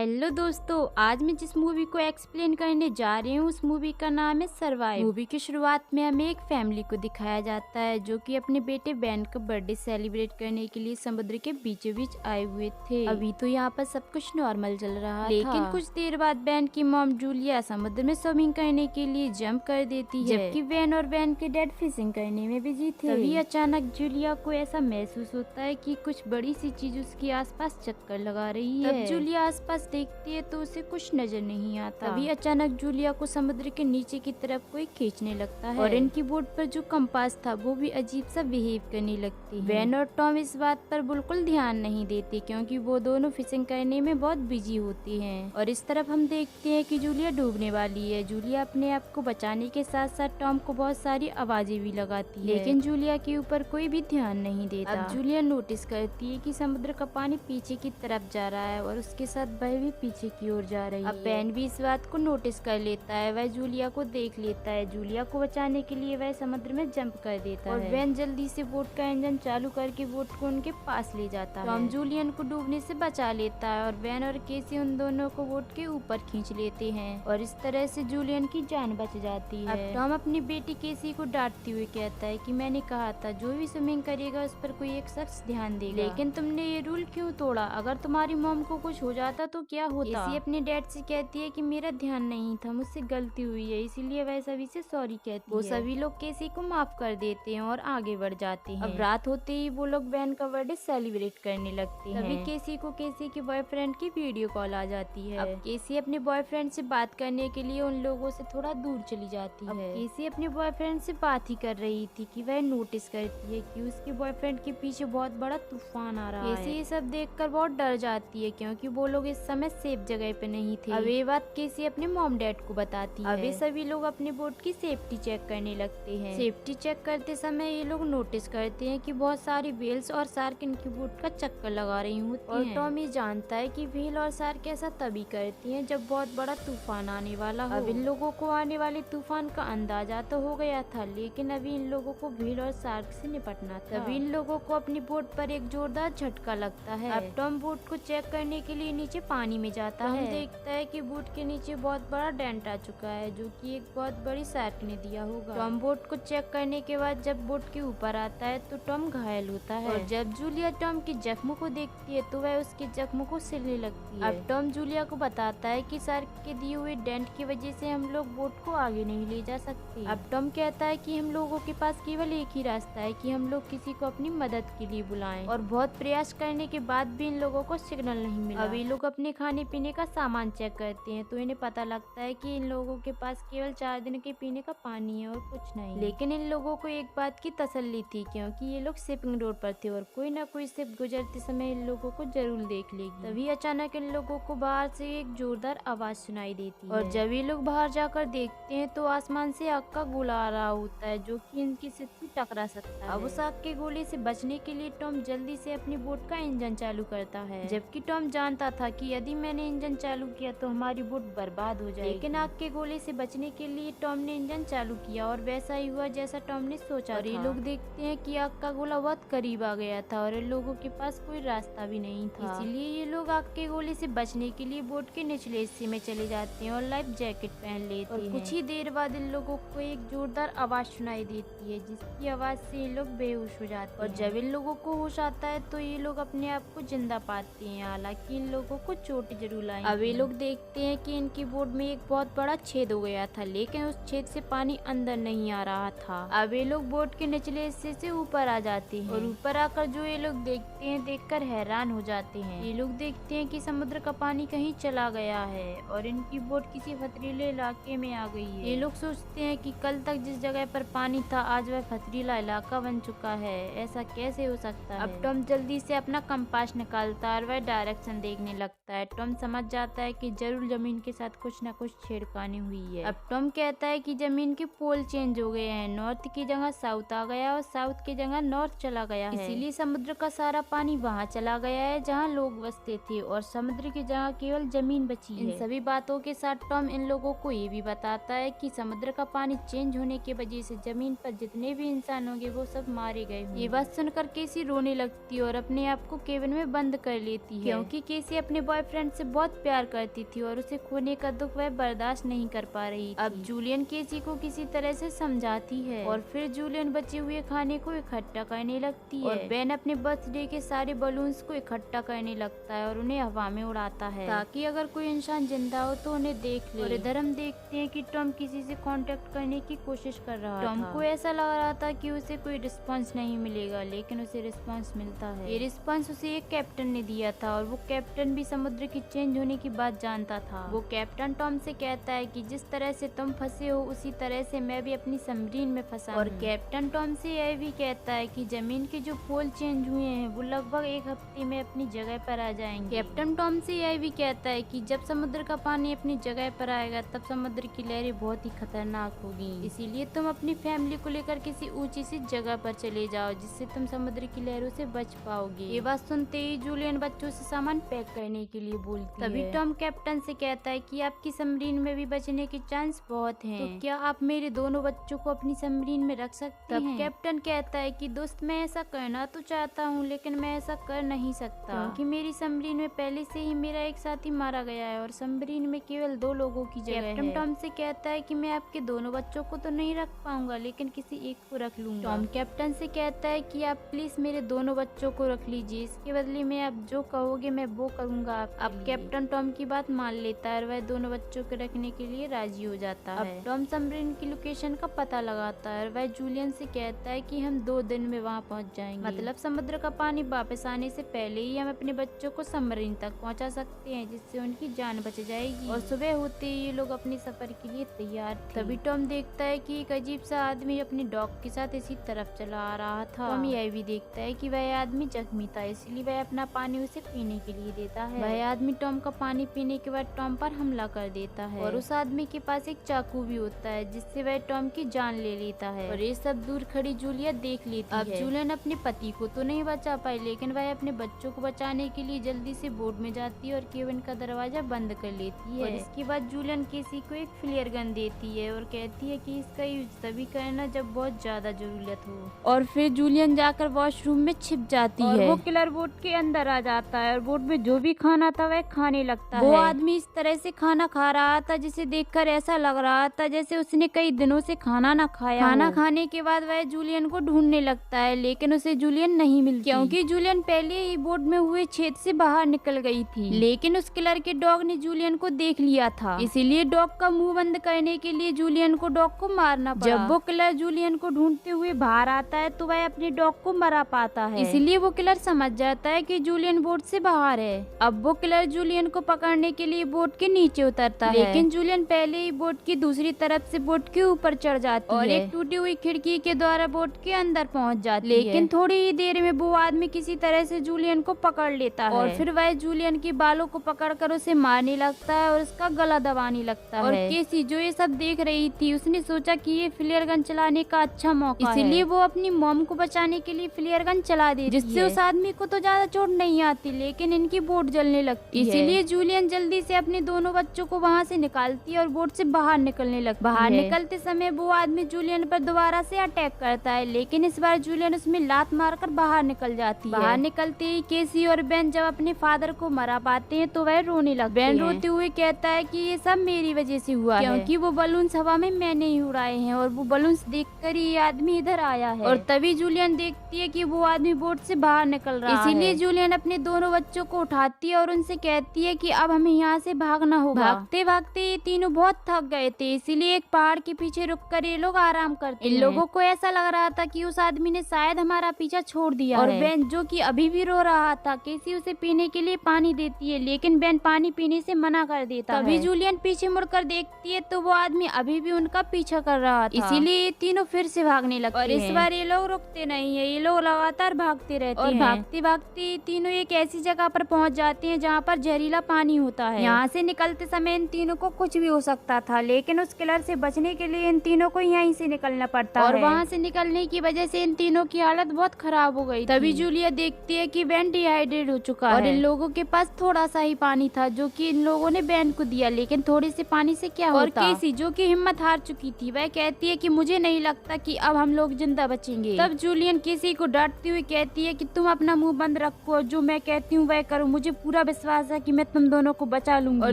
Hello दोस्तों, आज मैं जिस मूवी को एक्सप्लेन करने जा रही हूँ उस मूवी का नाम है सर्वाइव। मूवी की शुरुआत में हमें एक फैमिली को दिखाया जाता है जो कि अपने बेटे बेन का बर्थडे सेलिब्रेट करने के लिए समुद्र के बीचों बीच आए हुए थे। अभी तो यहाँ पर सब कुछ नॉर्मल चल रहा लेकिन कुछ देर बाद बेन की मॉम जूलिया समुद्र में स्विमिंग करने के लिए जंप कर देती है, जबकि बेन और बेन के डैड फिशिंग करने में बिजी थे। तभी अचानक जूलिया को ऐसा महसूस होता है कि कुछ बड़ी सी चीज उसके आसपास चक्कर लगा रही है। तब जूलिया आसपास देखती है तो उसे कुछ नजर नहीं आता। तभी अचानक जूलिया को समुद्र के नीचे की तरफ कोई खींचने लगता है और इनकी बोट पर जो कंपास था वो भी अजीब सा बिहेव करने लगती है। बेन और टॉम इस बात पर बिल्कुल ध्यान नहीं देते क्योंकि वो दोनों फिशिंग करने में बहुत बिजी होती हैं। और इस तरफ हम देखते हैं कि जूलिया डूबने वाली है। जूलिया अपने आप को बचाने के साथ साथ टॉम को बहुत सारी आवाजें भी लगाती है, लेकिन जूलिया के ऊपर कोई भी ध्यान नहीं देता। अब जूलिया नोटिस करती है कि समुद्र का पानी पीछे की तरफ जा रहा है और उसके साथ वह भी पीछे की ओर जा रही है। अब बेन भी इस बात को नोटिस कर लेता है, वह जूलिया को देख लेता है। जूलिया को बचाने के लिए वह समुद्र में जंप कर देता है और बेन जल्दी से बोट का इंजन चालू करके बोट को उनके पास ले जाता है। टॉम जूलियन को डूबने से बचा लेता है और बेन और केसी उन दोनों को बोट के ऊपर खींच लेते हैं और इस तरह से जूलियन की जान बच जाती है। अब टॉम अपनी बेटी केसी को डांटते हुए कहता है कि मैंने कहा था जो भी स्विमिंग करेगा उस पर कोई एक शख्स ध्यान देगा, लेकिन तुमने ये रूल क्यों तोड़ा? अगर तुम्हारी मॉम को कुछ हो जाता तो क्या होता? केसी अपने डैड से कहती है कि मेरा ध्यान नहीं था, मुझसे गलती हुई है, इसीलिए वह सभी से सॉरी कहती है। वो सभी लोग केसी को माफ कर देते हैं और आगे बढ़ जाते हैं। अब रात होते ही वो लोग बेन का बर्थडे सेलिब्रेट करने लगते हैं। तभी केसी को केसी के बॉयफ्रेंड की वीडियो कॉल आ जाती है। अब केसी अपने बॉयफ्रेंड से बात करने के लिए उन लोगों से थोड़ा दूर चली जाती है। केसी अपने बॉयफ्रेंड से बात ही कर रही थी कि वह नोटिस करती है कि उसके बॉयफ्रेंड के पीछे बहुत बड़ा तूफान आ रहा है। केसी ये सब देखकर बहुत डर जाती है क्योंकि वो लोग इस समय सेफ जगह पे नहीं थे। अब ये बात केसी अपने मॉम डैड को बताती है। अब ये सभी लोग अपने बोट की सेफ्टी चेक करने लगते हैं। सेफ्टी चेक करते समय ये लोग नोटिस करते हैं कि बहुत सारी व्हेल्स और शार्क इनकी बोट का चक्कर लगा रही होती हैं। और टॉम ये जानता है कि व्हेल और शार्क ऐसा तभी करती हैं जब बहुत बड़ा तूफान आने वाला हो। अब इन लोगों को आने वाले तूफान का अंदाजा तो हो गया था, लेकिन अभी इन लोगों को व्हेल और शार्क से निपटना था। तभी इन लोगों को अपनी बोट पर एक जोरदार झटका लगता है। अब टॉम बोट को चेक करने के लिए नीचे पानी में जाता है। देखता है कि बोट के नीचे बहुत बड़ा डेंट आ चुका है जो कि एक बहुत बड़ी शार्क ने दिया होगा। टॉम बोट को चेक करने के बाद जब बोट के ऊपर आता है तो टॉम घायल होता है और जब जूलिया टॉम के जख्मों को देखती है तो वह उसके जख्मों को सिलने लगती है। अब टॉम जूलिया को बताता है कि शार्क के दिए हुए डेंट की वजह से हम लोग बोट को आगे नहीं ले जा सकते। अब टॉम कहता है कि हम लोगों के पास केवल एक ही रास्ता है कि हम लोग किसी को अपनी मदद के लिए बुलाएं और बहुत प्रयास करने के बाद भी इन लोगों को सिग्नल नहीं मिला। अभी लोग अपने खाने पीने का सामान चेक करते हैं तो इन्हें पता लगता है कि इन लोगों के पास केवल 4 दिन के पीने का पानी है और कुछ नहीं। लेकिन इन लोगों को एक बात की तसल्ली थी क्योंकि ये लोग शिपिंग रोड पर थे और कोई ना कोई शिप गुजरते समय इन लोगों को जरूर देख लेगी। तभी अचानक इन लोगों को बाहर से एक जोरदार आवाज सुनाई देती है और जब ये लोग बाहर जाकर देखते हैं तो आसमान से आग का गोला आ रहा होता है जो कि इनकी शिप से टकरा सकता है। अब उस आग के गोले से बचने के लिए टॉम जल्दी से अपनी बोट का इंजन चालू करता है, जबकि टॉम जानता था कि यदि मैंने इंजन चालू किया तो हमारी बोट बर्बाद हो जाएगी। लेकिन आग के गोले से बचने के लिए टॉम ने इंजन चालू किया और वैसा ही हुआ जैसा टॉम ने सोचा था। ये लोग देखते हैं कि आग का गोला बहुत करीब आ गया था और इन लोगों के पास कोई रास्ता भी नहीं था। इसीलिए ये लोग आग के गोले से बचने के लिए बोट के निचले हिस्से में चले जाते हैं और लाइफ जैकेट पहन लेते हैं। कुछ ही देर बाद इन लोगों को एक जोरदार आवाज सुनाई देती है जिसकी आवाज से ये लोग बेहोश हो जाते हैं और जब इन लोगों को होश आता है तो ये लोग अपने आप को जिंदा पाते हैं। हालांकि इन लोगों को चोट जरूर आई। अब ये लोग देखते हैं कि इनकी बोट में एक बहुत बड़ा छेद हो गया था, लेकिन उस छेद से पानी अंदर नहीं आ रहा था। अब ये लोग बोट के निचले हिस्से से ऊपर आ जाते हैं और ऊपर आकर जो ये लोग देखते हैं देखकर हैरान हो जाते हैं। ये लोग देखते हैं कि समुद्र का पानी कहीं चला गया है और इनकी बोट किसी पथरीले इलाके में आ गई है। ये लोग सोचते हैं कि कल तक जिस जगह पर पानी था आज वह पथरीला इलाका बन चुका है, ऐसा कैसे हो सकता है? अब टॉम जल्दी से अपना कंपास निकालता है और वह डायरेक्शन देखने लगता है। टॉम समझ जाता है कि जरूर जमीन के साथ कुछ न कुछ छेड़खानी हुई है। अब टॉम कहता है कि जमीन के पोल चेंज हो गए हैं, नॉर्थ की जगह साउथ आ गया और साउथ की जगह नॉर्थ चला गया है, इसीलिए समुद्र का सारा पानी वहाँ चला गया है जहाँ लोग बसते थे और समुद्र की जगह केवल जमीन बची है। इन सभी बातों के साथ टॉम इन लोगों को ये भी बताता है कि समुद्र का पानी चेंज होने की वजह से जमीन पर जितने भी इंसान होंगे वो सब मारे गए। ये बात सुनकर केसी रोने लगती है और अपने आप को केबिन में बंद कर लेती है क्योंकि केसी अपने बॉयफ्रेंड फ्रेंड से बहुत प्यार करती थी और उसे खोने का दुख वह बर्दाश्त नहीं कर पा रही थी। अब जूलियन केसी को किसी तरह से समझाती है और फिर जूलियन बचे हुए खाने को इकट्ठा करने लगती है और बेन अपने बर्थडे के सारे बलून्स को इकट्ठा करने लगता है और उन्हें हवा में उड़ाता है ताकि अगर कोई इंसान जिंदा हो तो उन्हें देख ले। और इधर हम देखते हैं कि टॉम किसी से कांटेक्ट करने की कोशिश कर रहा था। टॉम को ऐसा लग रहा था कि उसे कोई रिस्पांस नहीं मिलेगा, लेकिन उसे रिस्पांस मिलता है। ये रिस्पांस उसे एक कैप्टन ने दिया था और वो कैप्टन भी समुद्र की चेंज होने की बात जानता था। वो कैप्टन टॉम से कहता है कि जिस तरह से तुम फंसे हो उसी तरह से मैं भी अपनी सबमरीन में फंसा और कैप्टन टॉम से यह भी कहता है कि जमीन के जो पोल चेंज हुए हैं वो लगभग एक हफ्ते में अपनी जगह पर आ जाएंगे। कैप्टन टॉम से यह भी कहता है कि जब समुद्र का पानी अपनी जगह पर आएगा तब समुद्र की लहरें बहुत ही खतरनाक होगी, इसीलिए तुम अपनी फैमिली को लेकर किसी ऊंची सी जगह पर चले जाओ जिससे तुम समुद्र की लहरों से बच पाओगे। ये बात सुनते ही जूलियन बच्चों से सामान पैक करने के लिए बोलती है। तभी टॉम कैप्टन से कहता है कि आपकी सबमरीन में भी बचने के चांस बहुत हैं, तो क्या आप मेरे दोनों बच्चों को अपनी सबमरीन में रख सकते हैं? तब कैप्टन कहता है कि दोस्त मैं ऐसा करना तो चाहता हूँ लेकिन मैं ऐसा कर नहीं सकता क्योंकि मेरी सबमरीन में पहले से ही मेरा एक साथी मारा गया है और सबमरीन में केवल 2 लोगों की जगह है। कैप्टन टॉम से कहता है कि मैं आपके दोनों बच्चों को तो नहीं रख पाऊंगा लेकिन किसी एक को रख लूंगा। टॉम कैप्टन से कहता है कि आप प्लीज मेरे दोनों बच्चों को रख लीजिए, इसके बदले में आप जो कहोगे मैं वो करूंगा। अब कैप्टन टॉम की बात मान लेता है और वह दोनों बच्चों को रखने के लिए राजी हो जाता है। अब टॉम सबमरीन की लोकेशन का पता लगाता है और वह जूलियन से कहता है कि हम 2 दिन में वहाँ पहुँच जाएंगे, मतलब समुद्र का पानी वापस आने से पहले ही हम अपने बच्चों को सबमरीन तक पहुँचा सकते हैं जिससे उनकी जान बच जाएगी। और सुबह होते ही ये लोग अपने सफर के लिए तैयार थे। तभी टॉम देखता है कि एक अजीब सा आदमी अपने डॉग के साथ इसी तरफ चला आ रहा था। टॉम यह भी देखता है कि वह आदमी जख्मी था, इसलिए वह अपना पानी उसे पीने के लिए देता है। वह आदमी टॉम का पानी पीने के बाद टॉम पर हमला कर देता है और उस आदमी के पास एक चाकू भी होता है जिससे वह टॉम की जान ले लेता है। और ये सब दूर खड़ी जूलिया देख लेती है। अब जूलियन अपने पति को तो नहीं बचा पाई लेकिन वह अपने बच्चों को बचाने के लिए जल्दी से बोट में जाती है और केबिन का दरवाजा बंद कर लेती है। और इसके बाद जूलियन केसी को एक फ्लेयर गन देती है और कहती है कि इसका यूज तभी करना जब बहुत ज्यादा जरूरत हो। और फिर जूलियन जाकर वॉशरूम में छिप जाती है। वो किलर बोट के अंदर आ जाता है और बोट में जो भी खाना था वह खाने लगता है। वो आदमी इस तरह से खाना खा रहा था जिसे देखकर ऐसा लग रहा था जैसे उसने कई दिनों से खाना न खाया। खाना खाने के बाद वह जूलियन को ढूंढने लगता है लेकिन उसे जूलियन नहीं मिलती क्योंकि जूलियन पहले ही बोट में हुए छेद से बाहर निकल गई थी। लेकिन उस किलर के डॉग ने जूलियन को देख लिया था, इसीलिए डॉग का मुंह बंद करने के लिए जूलियन को डॉग को मारना पड़ा। जब वो किलर जूलियन को ढूंढते हुए बाहर आता है तो वह अपने डॉग को मरा पाता है, इसलिए वो किलर समझ जाता है कि जूलियन बोट से बाहर है। अब वो किलर जूलियन को पकड़ने के लिए बोट के नीचे उतरता है लेकिन जूलियन पहले ही बोट की दूसरी तरफ से बोट के ऊपर चढ़ जाती है और एक टूटी हुई खिड़की के द्वारा बोट के अंदर पहुंच जाती है। लेकिन थोड़ी ही देर में वो आदमी किसी तरह से जूलियन को पकड़ लेता है और फिर वह जूलियन के बालों को पकड़कर उसे मारने लगता है और उसका गला दबाने लगता है। और केसी जो ये सब देख रही थी उसने सोचा कि ये फ्लेयर गन चलाने का अच्छा मौका है, इसीलिए वो अपनी मॉम को बचाने के लिए फ्लेयर गन चला देती है जिससे उस आदमी को तो ज्यादा चोट नहीं आती लेकिन इनकी बोट जलने लगती है। इसीलिए जूलियन जल्दी से अपने दोनों बच्चों को वहाँ से निकालती है और बोट से बाहर निकलने लगती है। बाहर निकलते समय वो आदमी जूलियन पर दोबारा से अटैक करता है लेकिन इस बार जूलियन उसमें लात मारकर बाहर निकल जाती है। बाहर निकलते ही केसी और बेन जब अपने फादर को मरा पाते हैं तो वह रोने लगते हैं। बेन रोते हुए कहता है कि ये सब मेरी वजह से हुआ है क्योंकि वो बलून्स हवा में मैंने ही उड़ाए हैं और वो बलून्स देखकर ये आदमी इधर आया है। और तभी जूलियन देखती है कि वो आदमी बोट से बाहर निकल रहा है, इसीलिए जूलियन अपने दोनों बच्चों को उठाती है और उनसे कहती है कि अब हमें यहाँ से भागना होगा। भागते भागते ये तीनों बहुत थक गए थे, इसीलिए एक पहाड़ के पीछे रुककर ये लोग आराम करते हैं। इन लोगों को ऐसा लग रहा था कि उस आदमी ने शायद हमारा पीछा छोड़ दिया और बेन जो कि अभी भी रो रहा था, केसी उसे पीने के लिए पानी देती है लेकिन बेन पानी पीने से मना कर देता है। तभी जूलियन पीछे मुड़कर देखती है तो वो आदमी अभी भी उनका पीछा कर रहा था, इसीलिए ये तीनों फिर से भागने लगते हैं। और इस बार ये लोग रुकते नहीं है, ये लोग लगातार भागते रहते हैं। भागते भागते तीनों एक ऐसी जगह पर पहुंच जाते हैं जहाँ पर जहरीला पानी होता है। यहाँ से निकलते समय इन तीनों को कुछ भी हो सकता था लेकिन उस किलर से बचने के लिए इन तीनों को यहीं से निकलना पड़ता और वहाँ से निकलने की वजह से इन तीनों की हालत बहुत खराब हो गई। तभी जूलिया देखती है कि बेन डिहाइड्रेट हो चुका है और इन लोगों के पास थोड़ा सा ही पानी था जो कि इन लोगों ने बेन को दिया, लेकिन थोड़े से पानी से क्या होता। और केसी जो कि हिम्मत हार चुकी थी वह कहती है कि मुझे नहीं लगता कि अब हम लोग जिंदा बचेंगे। तब जूलियन केसी को डांटती हुई कहती है कि तुम अपना मुंह बंद रखो, जो मैं कहती हूँ वह करो, मुझे पूरा विश्वास है कि मैं तुम दोनों को बचा लूंगी। और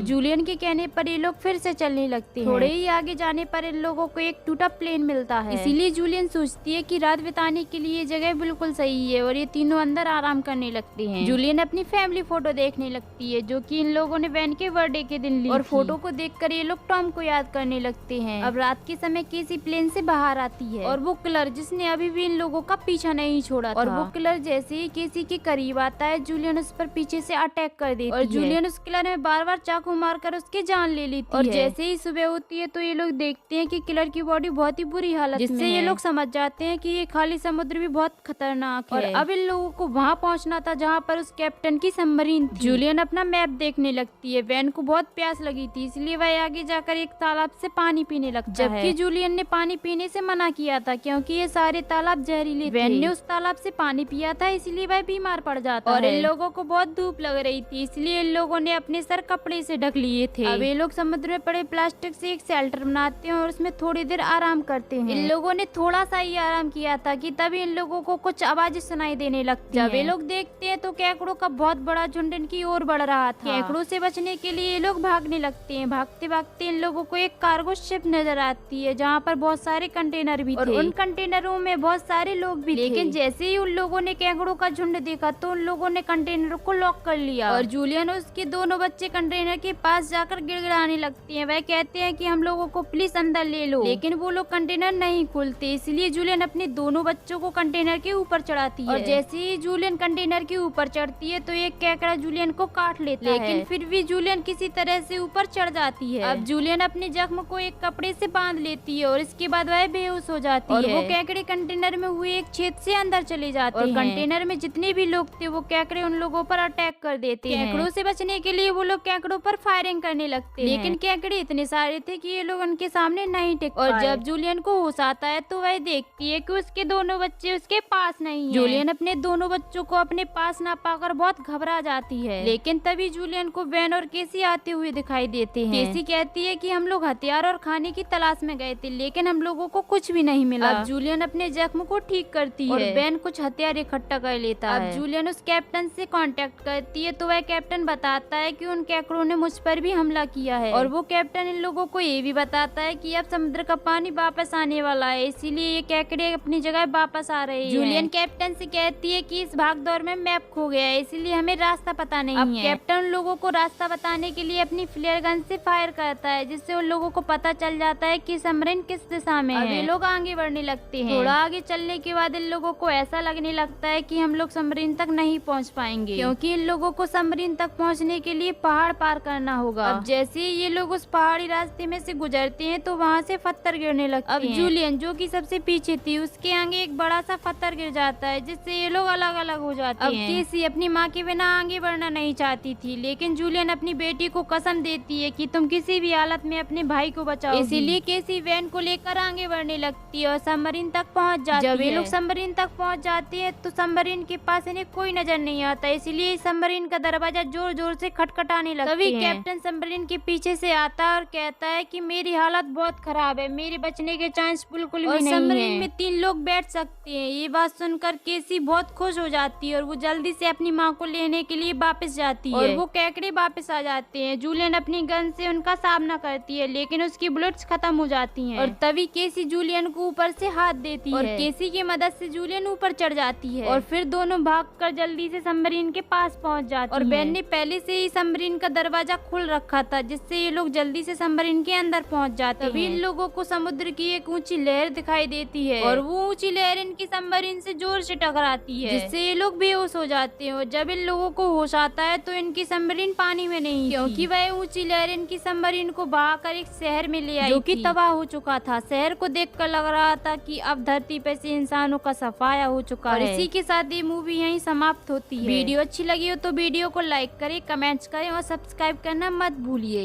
जूलियन के कहने पर ये लोग फिर से चलने लगते हैं। थोड़े ही आगे जाने पर इन लोगों को एक टूटा प्लेन मिलता है, इसीलिए जूलियन सोचती है कि रात बिताने के लिए जगह बिल्कुल सही है और ये तीनों अंदर आराम करने लगते हैं। जूलियन अपनी फैमिली फोटो देखने लगती है जो कि इन लोगों ने वैन के बर्थडे के दिन ली और फोटो को देखकर ये लोग टॉम को याद करने लगते हैं। अब रात के समय केसी प्लेन से बाहर आती है और वो किलर जिसने अभी भी इन लोगों का पीछा नहीं छोड़ा था, और वो किलर जैसे ही केसी के करीब आता है जूलियन उस पर पीछे से अटैक कर देती है और जूलियन उस किलर में बार बार चाकू मारकर उसकी जान ले लेती है। और जैसे ही सुबह होती है तो ये लोग देखते हैं कि किलर की बॉडी बहुत ही बुरी हालत में है, जिससे ये लोग समझ जाते हैं कि ये खाली समुद्र भी बहुत खतरनाक है। और अब इन लोगों को वहाँ पहुँचना था जहाँ पर उस कैप्टन की सबमरीन थी। जूलियन अपना मैप देखने लगती है। वैन को बहुत प्यास लगी थी इसलिए वह आगे जाकर एक तालाब से पानी पीने लगता है, जबकि जूलियन ने पानी पीने से मना किया था क्योंकि ये सारे तालाब जहरीले थे। वैन ने उस तालाब से पानी पिया था इसलिए वह बीमार पड़ जाता है। और इन लोगों को बहुत धूप लग रही थी इसलिए इन लोगों ने अपने सर कपड़े से ढक लिए थे। अब ये लोग समुद्र में पड़े प्लास्टिक से एक शेल्टर बनाते हैं और उसमें थोड़ी देर आराम करते हैं। इन लोगों ने थोड़ा सा ही आराम किया था कि तभी इन लोगों को कुछ आवाजें सुनाई देने लगती हैं। जब ये लोग देखते हैं तो केकड़ों का बहुत बड़ा झुंड इनकी ओर बढ़ रहा था। केकड़ों से बचने के लिए ये लोग भागने लगते हैं। भागते भागते इन लोगों को एक कार्गो शिप नजर आती है जहाँ पर बहुत सारे कंटेनर भी थे और उन कंटेनरों में बहुत सारे लोग भी थे। लेकिन जैसे ही उन लोगों ने केकड़ों का झुंड देखा तो उन लोगों ने कंटेनर को लॉक कर लिया और जूलियन और उसके दोनों बच्चे कंटेनर के पास जाकर गिड़गिड़ाने लगते हैं। वह कहते हैं कि हम लोगों को प्लीज अंदर ले लो, लेकिन वो लोग कंटेनर नहीं खोलते, इसलिए जूलियन अपने दोनों बच्चों को कंटेनर के ऊपर चढ़ाती है। और जैसे ही जूलियन कंटेनर के ऊपर चढ़ती है तो एक केकड़ा जूलियन को काट लेता है, लेकिन फिर भी जूलियन किसी तरह से ऊपर चढ़ जाती है। अब जूलियन अपने जख्म को एक कपड़े से बांध लेती है और इसके बाद वह बेहोश हो जाती है। वो केकड़े कंटेनर में हुए एक छेद से अंदर चले जाते हैं और कंटेनर में जितने भी लोग थे वो केकड़े उन लोगों पर अटैक कर देते हैं। केकड़ों से बचने के लिए वो लोग केकड़ों पर फायरिंग करने लगते हैं, लेकिन केकड़े इतने सारे थे कि ये लोग उनके सामने नहीं टिक पाए। और जब जूलियन को होश आता है तो वह देखती है कि उसके दोनों बच्चे उसके पास नहीं हैं। जूलियन अपने दोनों बच्चों को अपने पास ना पाकर बहुत घबरा जाती है, लेकिन तभी जूलियन को वैन और केसी आते हुए दिखाई देते हैं। केसी कहती है कि हम लोग हथियार और खाने की तलाश में गए थे लेकिन हम लोगों को कुछ भी नहीं मिला। अब जूलियन अपने जख्म को ठीक करती है और वैन कुछ हथियार इकट्ठा कर लेता है। अब जूलियन उस कैप्टन से कांटेक्ट करती है तो वह कैप्टन बताता है कि उन केकड़ों ने मुझ पर भी हमला किया है और वो कैप्टन इन लोगों को ये भी बताता है कि अब समुद्र का पानी वापस आने वाला है, इसीलिए ये केकड़े अपनी जगह वापस आ रहे हैं। जूलियन कैप्टन से कहती है कि इस भागदौड़ में मैप खो गया है इसलिए हमें रास्ता पता नहीं है। कैप्टन लोगों को रास्ता बताने के लिए अपनी फ्लेयर गन से फायर करता है जिससे उन लोगों को पता चल जाता है कि सबमरीन किस दिशा में है। ये लोग आगे बढ़ने लगते हैं। थोड़ा आगे चलने के बाद इन लोगों को ऐसा लगने लगता है कि हम लोग सबमरीन तक नहीं पहुंच पाएंगे क्योंकि इन लोगों को सबमरीन तक पहुंचने के लिए पहाड़ पार करना होगा। अब जैसे ही ये लोग उस पहाड़ी रास्ते में से गुजरते हैं तो वहाँ से पत्थर गिरने लगते हैं। अब जूलियन जो कि सबसे पीछे थी उसके आगे एक बड़ा सा पत्थर गिर जाता है जिससे ये लोग अलग अलग हो जाते हैं। अब केसी अपनी माँ के बिना आगे बढ़ना नहीं चाहती थी, लेकिन जूलियन अपनी बेटी को कसम देती है कि तुम किसी भी हालत में अपने भाई को बचाओ। इसीलिए केसी वैन को लेकर आगे बढ़ने लगती है और सबमरीन तक पहुँच जाती है। जब ये लोग सबमरीन तक पहुँच जाते हैं तो सबमरीन के पास इन्हें कोई नजर नहीं आता, इसलिए सबमरीन का दरवाजा जोर जोर से खटखटाने लगता है। तभी कैप्टन सबमरीन के पीछे से आता है और कहता है कि मेरी हालत बहुत खराब है, मेरे बचने के चांस बिल्कुल भी नहीं है। सबमरीन में 3 लोग बैठ सकते हैं। ये बात सुनकर केसी बहुत खुश हो जाती है और वो जल्दी से अपनी माँ को लेने के लिए वापस जाती है और वो केकड़े वापस आ जाते हैं। जूलियन अपनी गन से उनका सामना करती है लेकिन उसकी बुलेट्स खत्म हो जाती हैं और तभी केसी जूलियन को ऊपर से हाथ देती है और केसी की मदद से जूलियन ऊपर चढ़ जाती है और फिर दोनों भागकर जल्दी से सबमरीन के पास पहुंच जाती और बेन ने पहले से ही सबमरीन का दरवाजा खोल रखा था जिससे ये लोग जल्दी से सबमरीन के अंदर पहुंच जाते हैं। तभी इन लोगों को समुद्र की एक ऊंची लहर दिखाई देती है और वो ऊंची लहर इनकी सबमरीन से जोर से टकराती है जिससे ये लोग बेहोश हो जाते हैं। और जब इन लोगों को होश आता है तो इनकी सबमरीन पानी में नहीं क्योंकि वह ऊंची लहर इनकी सबमरीन को बहाकर एक शहर में ले आई जो कि तबाह हो चुका था। शहर को देखकर लग रहा था कि अब धरती पे से इंसानों का सफाया हो चुका है। इसी के साथ ये मूवी यहीं समाप्त होती है। वीडियो अच्छी लगी हो तो वीडियो को लाइक करें, कमेंट्स करें और सब्सक्राइब करना मत भूलिए।